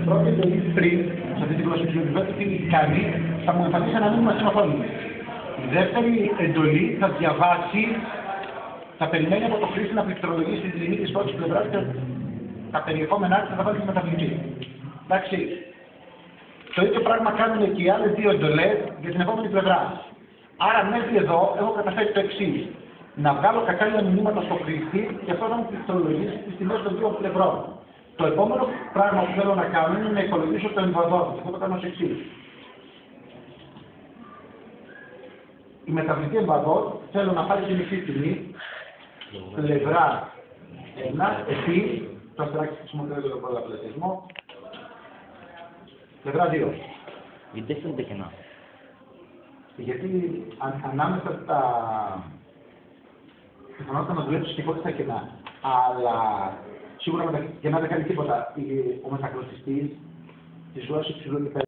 Πρόκειται ήδη πριν, σε αυτή την γλώσσική οδηγότητα, τι κάνει, θα μου εμφανίσει ένα μήνυμα στην οθόνη. Η δεύτερη εντολή θα διαβάσει, θα περιμένει από το χρήστη να πληκτρολογήσει τη τιμή της πρώτης πλευράς και τα περιεχόμενά της θα τα βάλει στη μεταβλητή. Εντάξει. Το ίδιο πράγμα κάνουν και οι άλλες δύο εντολές για την επόμενη πλευρά. Άρα μέχρι εδώ έχω καταφέρει το εξής. Να βγάλω κατάλληλα μηνύματα στο χρήστη και αυτό θα μου πληκτρολογήσει τις τιμές των δύο πλευρών. Το επόμενο πράγμα που θέλω να κάνω είναι να υπολογίσω το εμβαδόν. Αυτό το κάνω ως εξής. Η μεταβλητή εμβαδόν θέλω να πάρει τη μισή τιμή, πλευρά 1, επί, το αστεράκι χρησιμοποιώ το πολλαπλασιασμό, πλευρά 2. Γιατί έχουν τα κενά. Γιατί ανάμεσα στα πιθανότητα να δουλέψει και πότε στα κενά. Αλλά σίγουρα με τα κενά δεν κάνει τίποτα. Ο μετακλωτιστής της γλώσσης υψηλού